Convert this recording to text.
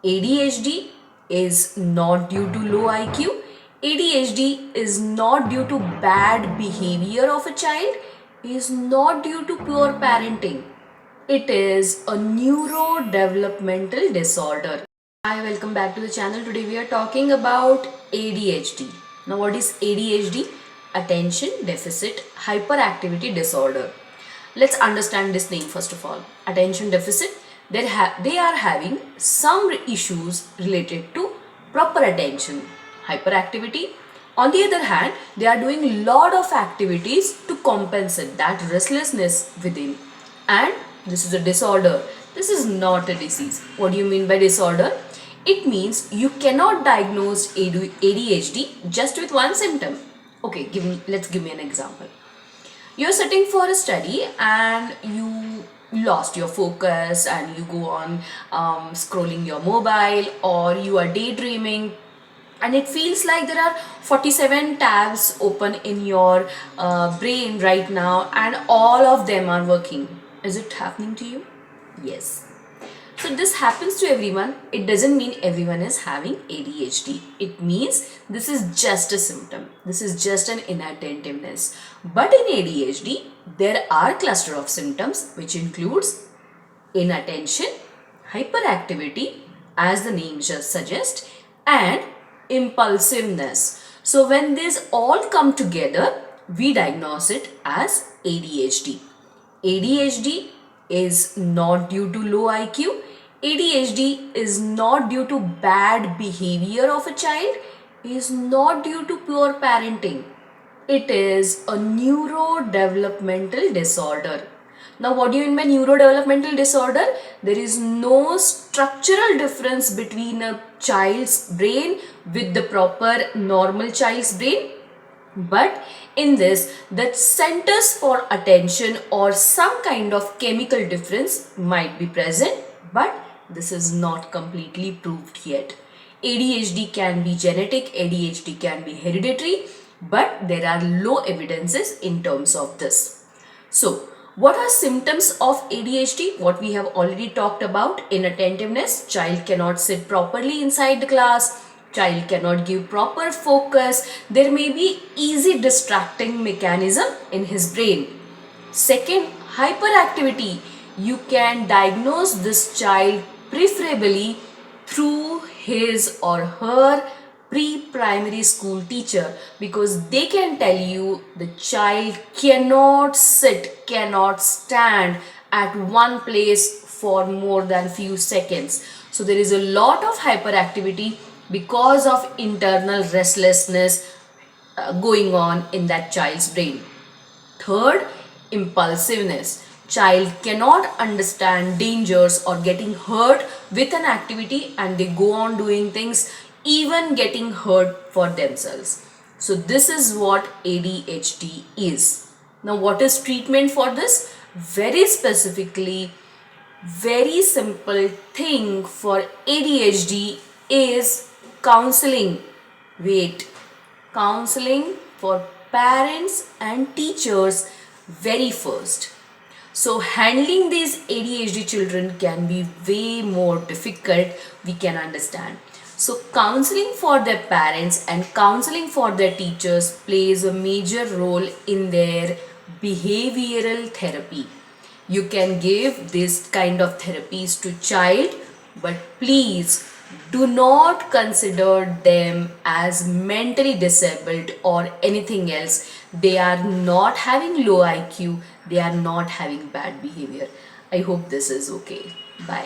ADHD is not due to low IQ. ADHD is not due to bad behavior of a child, is not due to poor parenting. It is a neurodevelopmental disorder. Hi, welcome back to the channel. Today we are talking about ADHD. Now, what is ADHD? Attention Deficit Hyperactivity Disorder. Let's understand this name first of all. Attention deficit. They are having some issues related to proper attention. Hyperactivity. On the other hand, they are doing lot of activities to compensate that restlessness within. And this is a disorder. This is not a disease. What do you mean by disorder? It means you cannot diagnose ADHD just with one symptom. Okay, let's give me an example. You're sitting for a study and you lost your focus and you go on scrolling your mobile, or you are daydreaming and it feels like there are 47 tabs open in your brain right now and all of them are working. Is it happening to you? Yes. So this happens to everyone. It doesn't mean everyone is having ADHD. It means this is just a symptom. This is just an inattentiveness. But in ADHD, there are cluster of symptoms which includes inattention, hyperactivity, as the name just suggests, and impulsiveness. So when these all come together, we diagnose it as ADHD. ADHD is not due to low IQ. ADHD is not due to bad behavior of a child, is not due to poor parenting. It is a neurodevelopmental disorder. Now, what do you mean by neurodevelopmental disorder? There is no structural difference between a child's brain with the proper normal child's brain. But in this, the centers for attention or some kind of chemical difference might be present, but this is not completely proved yet. ADHD can be genetic, ADHD can be hereditary, but there are low evidences in terms of this. So, what are symptoms of ADHD? What we have already talked about: inattentiveness, child cannot sit properly inside the class, child cannot give proper focus, there may be easy distracting mechanism in his brain. Second, hyperactivity. You can diagnose this child preferably through his or her pre-primary school teacher, because they can tell you the child cannot sit, cannot stand at one place for more than few seconds. So there is a lot of hyperactivity because of internal restlessness going on in that child's brain. Third, impulsiveness. Child cannot understand dangers or getting hurt with an activity and they go on doing things, even getting hurt for themselves. So this is what ADHD is. Now, what is treatment for this? Very specifically, very simple thing for ADHD is counseling. Wait, counseling for parents and teachers very first. So handling these ADHD children can be way more difficult, we can understand. So counseling for their parents and counseling for their teachers plays a major role in their behavioral therapy. You can give this kind of therapies to child, but please do not consider them as mentally disabled or anything else. They are not having low IQ, they are not having bad behavior. I hope this is okay. Bye.